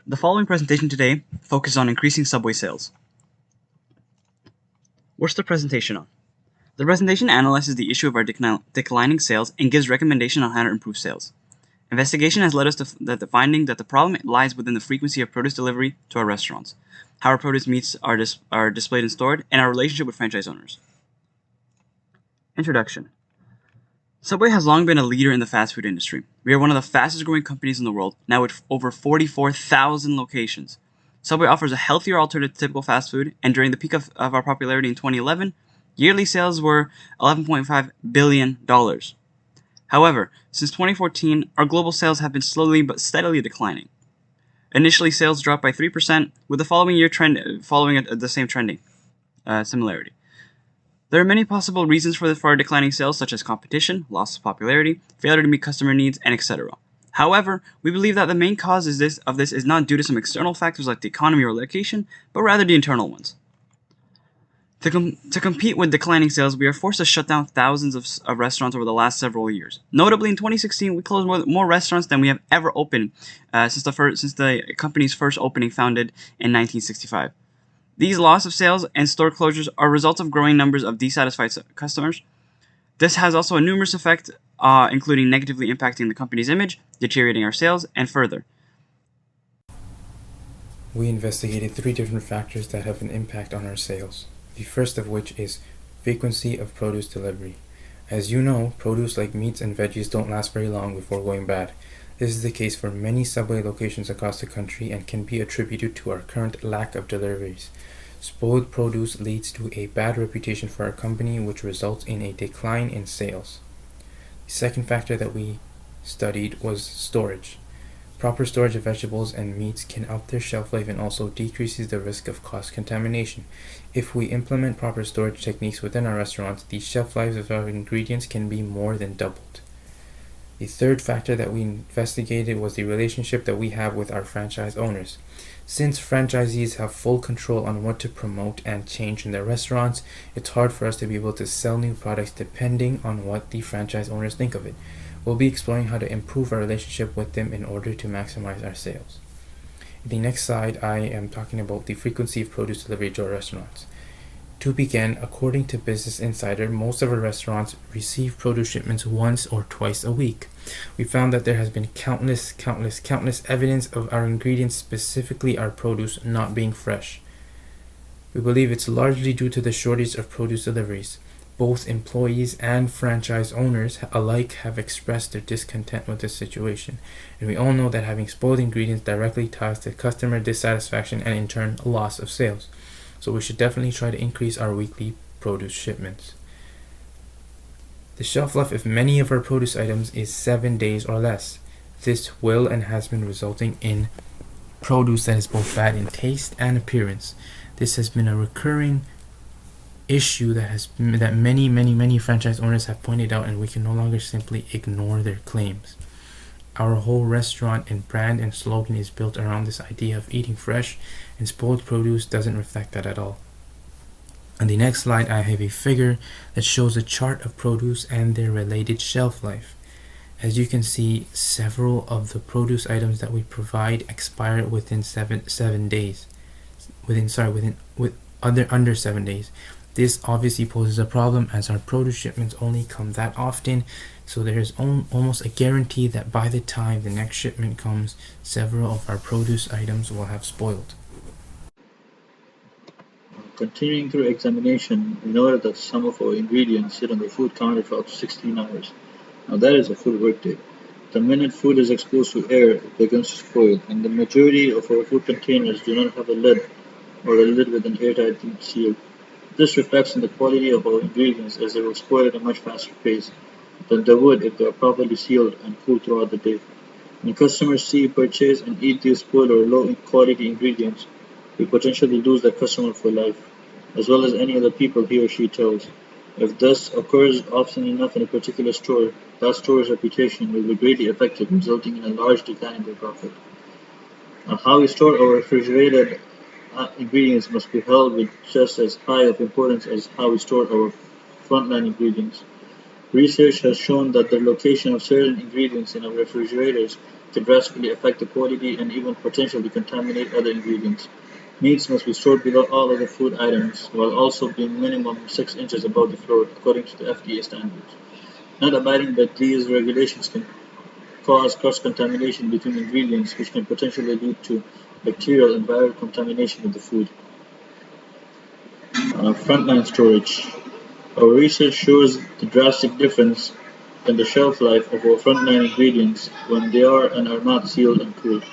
The following presentation today focuses on increasing Subway sales. What's the presentation on? The presentation analyzes the issue of our declining sales and gives recommendation on how to improve sales. Investigation has led us to the finding that the problem lies within the frequency of produce delivery to our restaurants, how our produce meats are displayed and stored, and our relationship with franchise owners. Introduction. Subway has long been a leader in the fast food industry. We are one of the fastest growing companies in the world, now with over 44,000 locations. Subway offers a healthier alternative to typical fast food, and during the peak of our popularity in 2011, yearly sales were $11.5 billion. However, since 2014, our global sales have been slowly but steadily declining. Initially, sales dropped by 3%, with the following year following the same trending similarity. There are many possible reasons for our declining sales, such as competition, loss of popularity, failure to meet customer needs, and etc. However, we believe that the main cause of this is not due to some external factors like the economy or location, but rather the internal ones. To compete with declining sales, we are forced to shut down thousands of restaurants over the last several years. Notably, in 2016, we closed more restaurants than we have ever opened since the company's first opening, founded in 1965. These loss of sales and store closures are results of growing numbers of dissatisfied customers. This has also a numerous effect, including negatively impacting the company's image, deteriorating our sales, and further. We investigated 3 different factors that have an impact on our sales. The first of which is frequency of produce delivery. As you know, produce like meats and veggies don't last very long before going bad. This is the case for many Subway locations across the country and can be attributed to our current lack of deliveries. Spoiled produce leads to a bad reputation for our company, which results in a decline in sales. The second factor that we studied was storage. Proper storage of vegetables and meats can up their shelf life and also decreases the risk of cross-contamination. If we implement proper storage techniques within our restaurants, the shelf lives of our ingredients can be more than doubled. The third factor that we investigated was the relationship that we have with our franchise owners. Since franchisees have full control on what to promote and change in their restaurants, it's hard for us to be able to sell new products depending on what the franchise owners think of it. We'll be exploring how to improve our relationship with them in order to maximize our sales. In the next slide, I am talking about the frequency of produce delivery to our restaurants. To begin, according to Business Insider, most of our restaurants receive produce shipments once or twice a week. We found that there has been countless evidence of our ingredients, specifically our produce, not being fresh. We believe it's largely due to the shortage of produce deliveries. Both employees and franchise owners alike have expressed their discontent with this situation, and we all know that having spoiled ingredients directly ties to customer dissatisfaction and in turn a loss of sales. So we should definitely try to increase our weekly produce shipments. The shelf life of many of our produce items is 7 days or less. This will and has been resulting in produce that is both bad in taste and appearance. This has been a recurring issue that many franchise owners have pointed out, and we can no longer simply ignore their claims. Our whole restaurant and brand and slogan is built around this idea of eating fresh, and spoiled produce doesn't reflect that at all. On the next slide, I have a figure that shows a chart of produce and their related shelf life. As you can see, several of the produce items that we provide expire within 7 days. Under 7 days. This obviously poses a problem as our produce shipments only come that often, so there is almost a guarantee that by the time the next shipment comes, several of our produce items will have spoiled. Continuing through examination, we noted that some of our ingredients sit on the food counter for up to 16 hours. Now that is a full workday. The minute food is exposed to air, it begins to spoil, and the majority of our food containers do not have a lid or a lid with an airtight seal. This reflects in the quality of our ingredients, as they will spoil at a much faster pace than they would if they are properly sealed and cooled throughout the day. When customers see, purchase, and eat these spoiled or low quality ingredients, we potentially lose that customer for life, as well as any other people he or she tells. If this occurs often enough in a particular store, that store's reputation will be greatly affected, resulting in a large decline in their profit. How we store our refrigerated ingredients must be held with just as high of importance as how we store our frontline ingredients. Research has shown that the location of certain ingredients in our refrigerators can drastically affect the quality and even potentially contaminate other ingredients. Meats must be stored below all other food items, while also being minimum 6 inches above the floor, according to the FDA standards. Not abiding by these regulations can cause cross-contamination between ingredients, which can potentially lead to bacterial and viral contamination of the food. Frontline storage. Our research shows the drastic difference in the shelf life of our frontline ingredients when they are and are not sealed and cooled.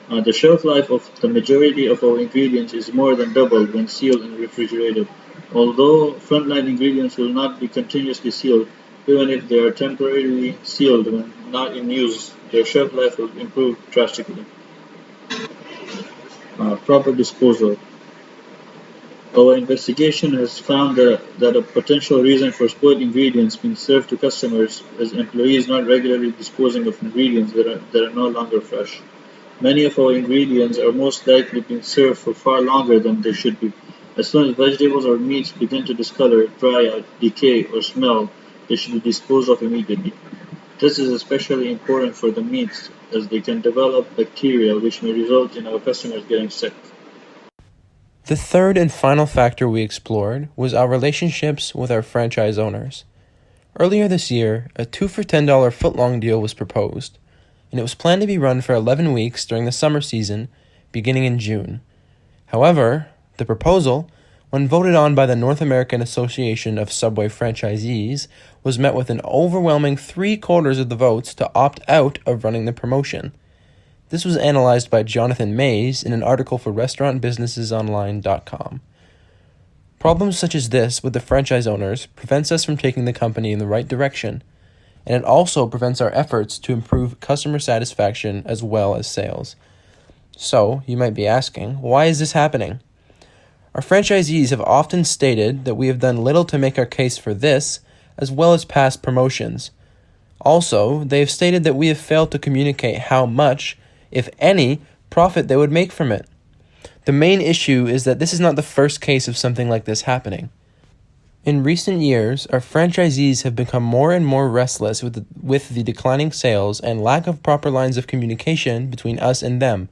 The shelf life of the majority of our ingredients is more than double when sealed and refrigerated. Although frontline ingredients will not be continuously sealed, even if they are temporarily sealed when not in use, their shelf life will improve drastically. Proper disposal. Our investigation has found that a potential reason for spoiled ingredients being served to customers is employees not regularly disposing of ingredients that are no longer fresh. Many of our ingredients are most likely being served for far longer than they should be. As soon as vegetables or meats begin to discolor, dry out, decay, or smell, they should be disposed of immediately. This is especially important for the meats, as they can develop bacteria which may result in our customers getting sick. The third and final factor we explored was our relationships with our franchise owners. Earlier this year, a 2 for $10 footlong deal was proposed, and it was planned to be run for 11 weeks during the summer season, beginning in June. However, the proposal, when voted on by the North American Association of Subway Franchisees, was met with an overwhelming 3/4 of the votes to opt out of running the promotion. This was analyzed by Jonathan Mays in an article for restaurantbusinessesonline.com. Problems such as this with the franchise owners prevents us from taking the company in the right direction, and it also prevents our efforts to improve customer satisfaction as well as sales. So, you might be asking, why is this happening? Our franchisees have often stated that we have done little to make our case for this, as well as past promotions. Also, they have stated that we have failed to communicate how much, if any, profit they would make from it. The main issue is that this is not the first case of something like this happening. In recent years, our franchisees have become more and more restless with the declining sales and lack of proper lines of communication between us and them.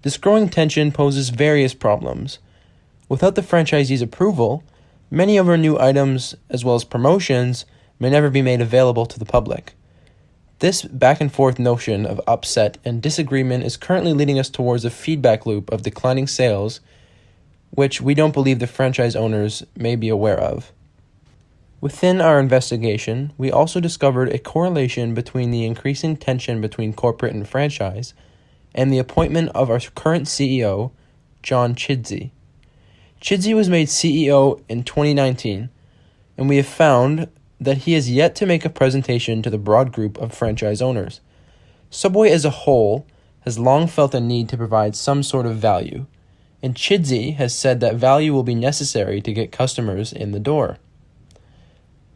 This growing tension poses various problems. Without the franchisees' approval, many of our new items, as well as promotions, may never be made available to the public. This back-and-forth notion of upset and disagreement is currently leading us towards a feedback loop of declining sales, which we don't believe the franchise owners may be aware of. Within our investigation, we also discovered a correlation between the increasing tension between corporate and franchise and the appointment of our current CEO, John Chidsey. Chidsey was made CEO in 2019, and we have found that he has yet to make a presentation to the broad group of franchise owners. Subway as a whole has long felt a need to provide some sort of value, and Chidsey has said that value will be necessary to get customers in the door.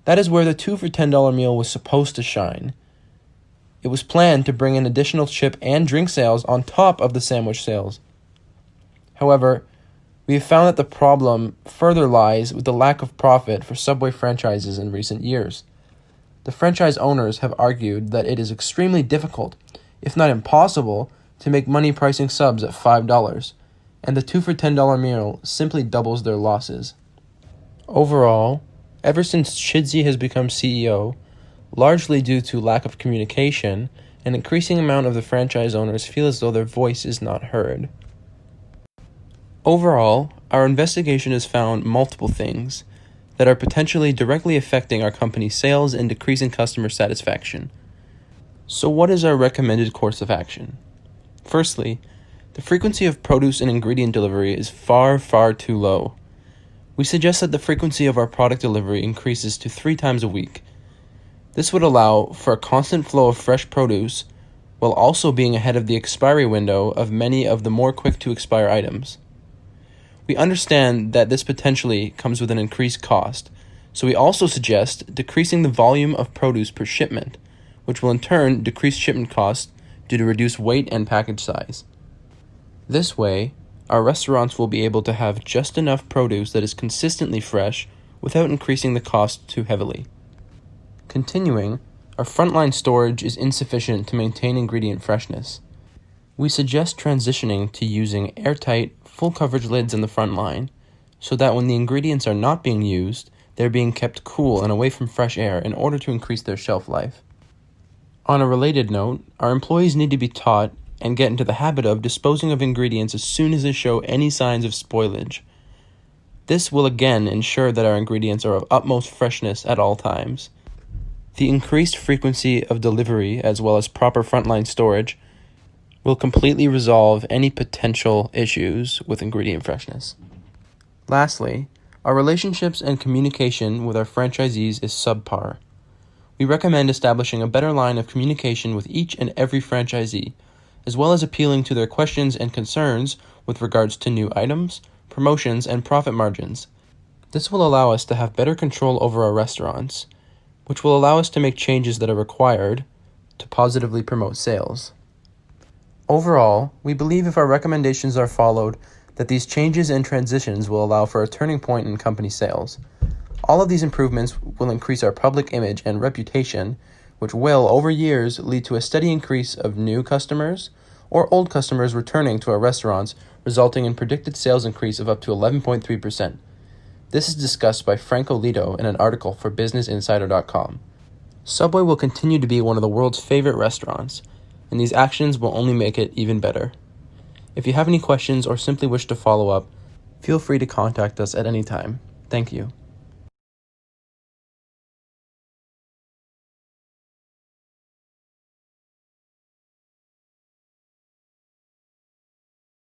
That is where the 2 for $10 meal was supposed to shine. It was planned to bring in additional chip and drink sales on top of the sandwich sales. However, we have found that the problem further lies with the lack of profit for Subway franchises in recent years. The franchise owners have argued that it is extremely difficult, if not impossible, to make money pricing subs at $5, and the 2 for $10 meal simply doubles their losses. Overall, ever since Chidsey has become CEO, largely due to lack of communication, an increasing amount of the franchise owners feel as though their voice is not heard. Overall, our investigation has found multiple things that are potentially directly affecting our company's sales and decreasing customer satisfaction. So what is our recommended course of action? Firstly, the frequency of produce and ingredient delivery is far, far too low. We suggest that the frequency of our product delivery increases to 3 times a week. This would allow for a constant flow of fresh produce while also being ahead of the expiry window of many of the more quick-to-expire items. We understand that this potentially comes with an increased cost, so we also suggest decreasing the volume of produce per shipment, which will in turn decrease shipment costs due to reduced weight and package size. This way, our restaurants will be able to have just enough produce that is consistently fresh without increasing the cost too heavily. Continuing, our our frontline storage is insufficient to maintain ingredient freshness. We suggest transitioning to using airtight, full coverage lids in the front line, so that when the ingredients are not being used, they're being kept cool and away from fresh air in order to increase their shelf life. On a related note, our employees need to be taught and get into the habit of disposing of ingredients as soon as they show any signs of spoilage. This will again ensure that our ingredients are of utmost freshness at all times. The increased frequency of delivery as well as proper frontline storage will completely resolve any potential issues with ingredient freshness. Lastly, our relationships and communication with our franchisees is subpar. We recommend establishing a better line of communication with each and every franchisee, as well as appealing to their questions and concerns with regards to new items, promotions, and profit margins. This will allow us to have better control over our restaurants, which will allow us to make changes that are required to positively promote sales. Overall, we believe if our recommendations are followed, that these changes and transitions will allow for a turning point in company sales. All of these improvements will increase our public image and reputation, which will, over years, lead to a steady increase of new customers or old customers returning to our restaurants, resulting in predicted sales increase of up to 11.3%. This is discussed by Franco Lito in an article for BusinessInsider.com. Subway will continue to be one of the world's favorite restaurants, and these actions will only make it even better. If you have any questions or simply wish to follow up, feel free to contact us at any time. Thank you.